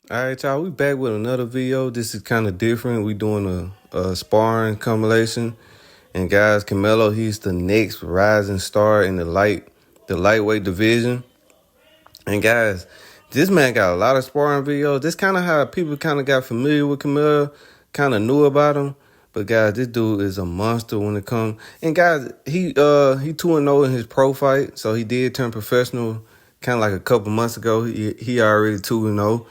All right, y'all, we back with another video. This is kind of different. We doing a sparring compilation. And guys, Curmel, he's the next rising star in the lightweight division. And guys, this man got a lot of sparring videos. This kind of how people kind of got familiar with Curmel, kind of knew about him. But guys, this dude is a monster when it comes. And guys, he 2-0 in his pro fight, so he did turn professional kind of like a couple months ago. He already 2-0.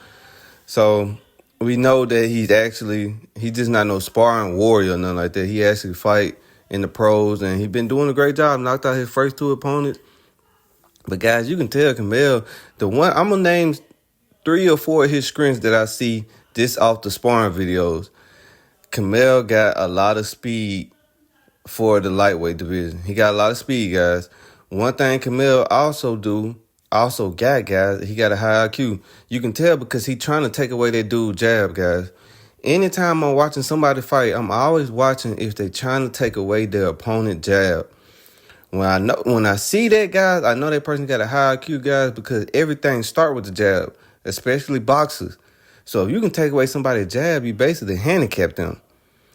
So we know that he's just not no sparring warrior or nothing like that. He actually fight in the pros, and he's been doing a great job. Knocked out his first two opponents. But guys, you can tell Curmel, I'm gonna name 3 or 4 of his screens that I see this off the sparring videos. Curmel got a lot of speed for the lightweight division. He got a lot of speed, guys. One thing Curmel also got, guys, he got a high IQ. You can tell because he trying to take away that dude jab, guys. Anytime I'm watching somebody fight, I'm always watching if they trying to take away their opponent jab. When I see that, guys, I know that person got a high IQ, guys, because everything start with the jab, especially boxers. So if you can take away somebody's jab, you basically handicap them.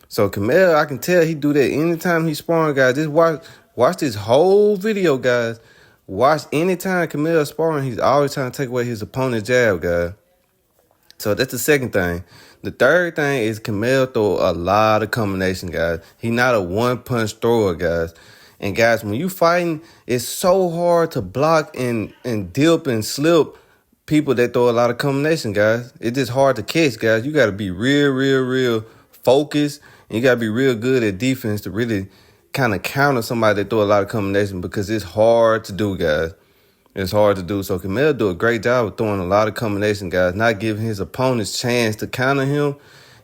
So Curmel, I can tell he do that anytime he's sparring, guys. Just watch this whole video, guys. Watch anytime Curmel sparring, he's always trying to take away his opponent's jab, guys. So that's the second thing. The third thing is Curmel throw a lot of combination, guys. He not a one-punch thrower, guys. And guys, when you fighting, it's so hard to block and dip and slip people that throw a lot of combination, guys. It's just hard to catch, guys. You got to be real focused. And you got to be real good at defense to really kind of counter somebody that throw a lot of combination, because it's hard to do, guys. It's hard to do. So Curmel do a great job of throwing a lot of combination, guys, not giving his opponents chance to counter him.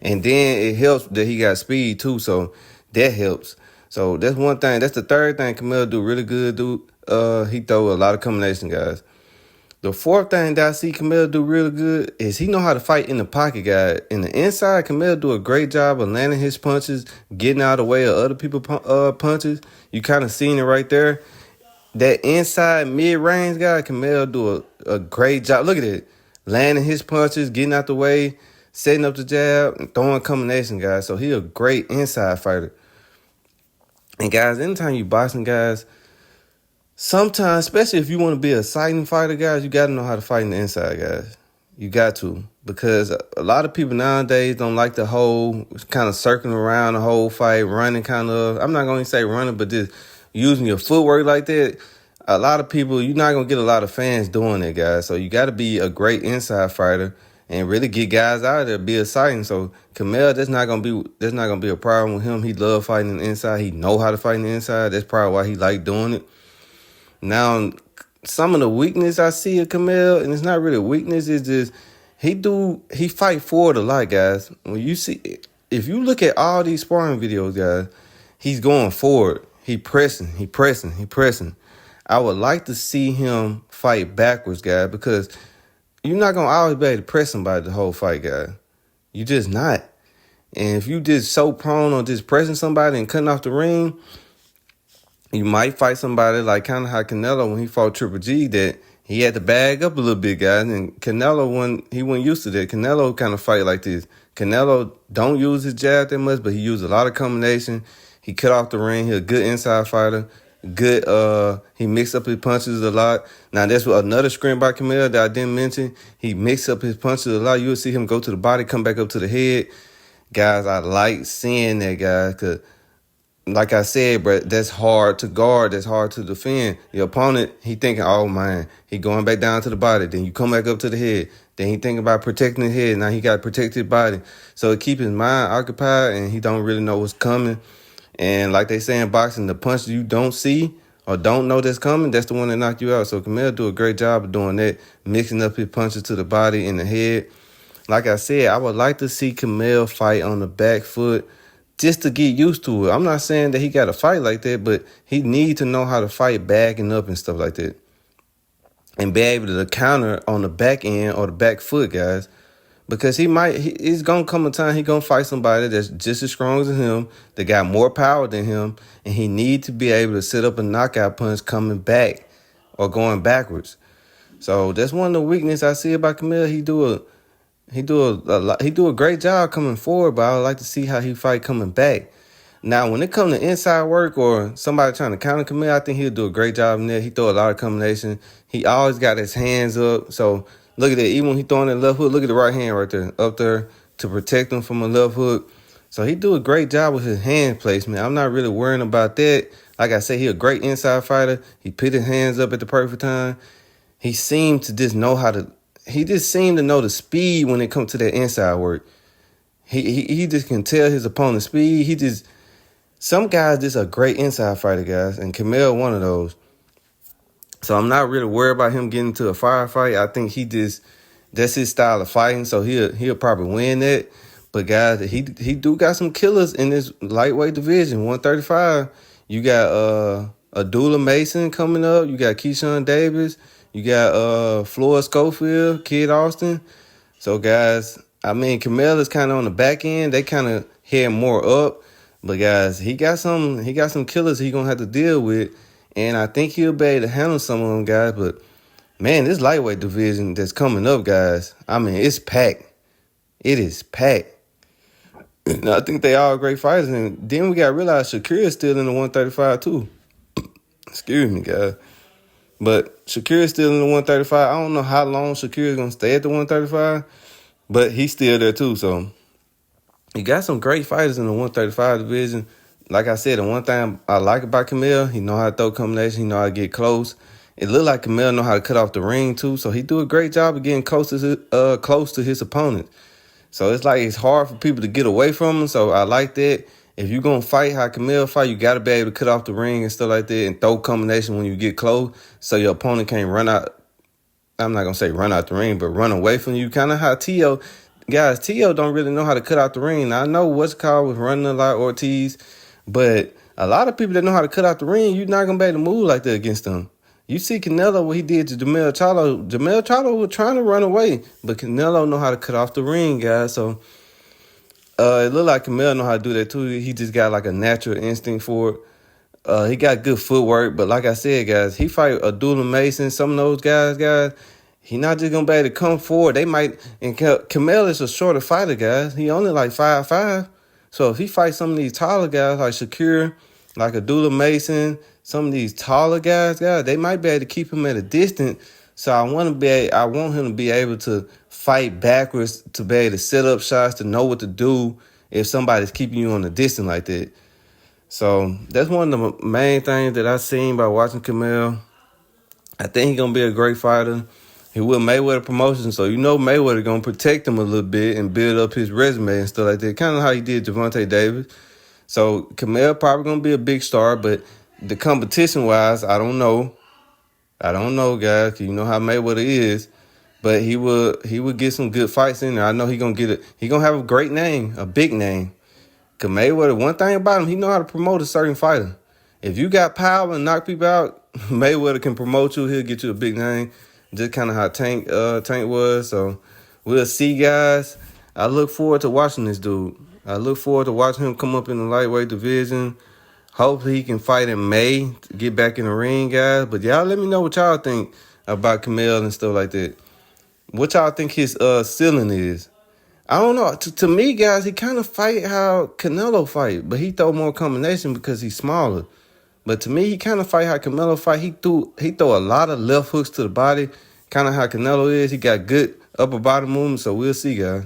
And then it helps that he got speed too, so that helps. So that's one thing. That's the third thing Curmel do really good, dude. He throw a lot of combination, guys. The fourth thing that I see Curmel do really good is he know how to fight in the pocket, guys. In the inside, Curmel do a great job of landing his punches, getting out of the way of other people's punches. You kind of seen it right there. That inside mid-range guy, Curmel do a great job. Look at it. Landing his punches, getting out the way, setting up the jab, and throwing combination, guys. So he a great inside fighter. And guys, anytime you boxing, guys, sometimes, especially if you want to be a exciting fighter, guys, you got to know how to fight in the inside, guys. You got to. Because a lot of people nowadays don't like the whole kind of circling around the whole fight, running kind of. I'm not going to say running, but just using your footwork like that. A lot of people, you're not going to get a lot of fans doing it, guys. So you got to be a great inside fighter and really get guys out of there, be exciting. So Curmel, that's not gonna be a problem with him. He love fighting in the inside. He know how to fight in the inside. That's probably why he like doing it. Now, some of the weakness I see of Curmel, and it's not really a weakness, it's just he fight forward a lot, guys. If you look at all these sparring videos, guys, he's going forward. He pressing. I would like to see him fight backwards, guys, because you're not going to always be able to press somebody the whole fight, guys. You just not. And if you just so prone on just pressing somebody and cutting off the ring, you might fight somebody like kind of how Canelo when he fought Triple G, that he had to bag up a little bit, guys. And Canelo, he wasn't used to that. Canelo kind of fight like this. Canelo don't use his jab that much, but he used a lot of combination. He cut off the ring. He's a good inside fighter. Good, he mixed up his punches a lot. Now, that's another screen by Curmel that I didn't mention. He mixed up his punches a lot. You'll see him go to the body, come back up to the head. Guys, I like seeing that, guys, because like I said, bro, that's hard to guard. That's hard to defend. Your opponent, he thinking, oh, man, he going back down to the body. Then you come back up to the head. Then he thinking about protecting his head. Now he got to protect his body. So it keep his mind occupied, and he don't really know what's coming. And like they say in boxing, the punch you don't see or don't know that's coming, that's the one that knock you out. So Curmel do a great job of doing that, mixing up his punches to the body and the head. Like I said, I would like to see Curmel fight on the back foot just to get used to it. I'm not saying that he got to fight like that, but he need to know how to fight backing up and stuff like that. And be able to counter on the back end or the back foot, guys. Because it's going to come a time he going to fight somebody that's just as strong as him, that got more power than him, and he need to be able to set up a knockout punch coming back or going backwards. So that's one of the weaknesses I see about Curmel. He do a great job coming forward, but I would like to see how he fight coming back. Now, when it comes to inside work or somebody trying to counter Camille, I think he'll do a great job in there. He throw a lot of combination. He always got his hands up. So look at that. Even when he throwing that left hook, look at the right hand right there, up there to protect him from a left hook. So he do a great job with his hand placement. I'm not really worrying about that. Like I said, he a great inside fighter. He put his hands up at the perfect time. He seemed to just know how to. He just seemed to know the speed when it comes to that inside work. He just can tell his opponent's speed. Some guys just a great inside fighter, guys, and Curmel one of those. So I'm not really worried about him getting into a firefight. I think that's his style of fighting, so he'll probably win that. But guys, he do got some killers in this lightweight division, 135. You got Abdullah Mason coming up. You got Keyshawn Davis. You got Floyd Schofield, Kid Austin. So guys, I mean, Curmel is kind of on the back end. They kind of head more up. But guys, he got some killers he gonna have to deal with, and I think he'll be able to handle some of them, guys. But man, this lightweight division that's coming up, guys, I mean, it's packed. It is packed. And I think they all great fighters, and then we got to realize Shakir is still in the 135 too. Excuse me, guys. But Shakir is still in the 135. I don't know how long Shakir is gonna stay at the 135, but he's still there too. So you got some great fighters in the 135 division. Like I said, the one thing I like about Curmel, he know how to throw combination. He know how to get close. It looked like Curmel know how to cut off the ring too. So he do a great job of getting close to his opponent. So it's like it's hard for people to get away from him. So I like that. If you're going to fight how Curmel fight, you got to be able to cut off the ring and stuff like that and throw combination when you get close so your opponent can't run out. I'm not going to say run out the ring, but run away from you. Kind of how T.O. Guys, T.O. don't really know how to cut out the ring. Now, I know what's called was running a lot, Ortiz, but a lot of people that know how to cut out the ring, you're not going to be able to move like that against them. You see Canelo, what he did to Jermell Charlo. Jermell Charlo was trying to run away, but Canelo know how to cut off the ring, guys. So it looked like Curmel know how to do that too. He just got like a natural instinct for it. He got good footwork, but like I said, guys, he fight Abdullah Mason, some of those guys, he not just going to be able to come forward. They might, and Curmel is a shorter fighter, guys. He only like 5'5". So if he fights some of these taller guys like Shakir, like Abdullah Mason, some of these taller guys, they might be able to keep him at a distance. So I want him to be able to fight backwards, to be able to set up shots, to know what to do if somebody's keeping you on a distance like that. So that's one of the main things that I've seen by watching Curmel. I think he's going to be a great fighter. He with Mayweather Promotions, so you know Mayweather going to protect him a little bit and build up his resume and stuff like that, kind of how he did Gervonta Davis. So Curmel probably going to be a big star, but the competition-wise, I don't know. I don't know, guys, because you know how Mayweather is. But he would get some good fights in there. I know he going to have a great name, a big name. Because Mayweather, one thing about him, he know how to promote a certain fighter. If you got power and knock people out, Mayweather can promote you. He'll get you a big name. Just kind of how Tank was. So we'll see, guys. I look forward to watching this dude. I look forward to watching him come up in the lightweight division. Hopefully he can fight in May to get back in the ring, guys. But y'all let me know what y'all think about Curmel and stuff like that. What y'all think his ceiling is? I don't know. To me, guys, he kind of fight how Canelo fight, but he throw more combination because he's smaller. But to me, he kind of fight how Canelo fight. He throw a lot of left hooks to the body, kind of how Canelo is. He got good upper body movement, so we'll see, guys.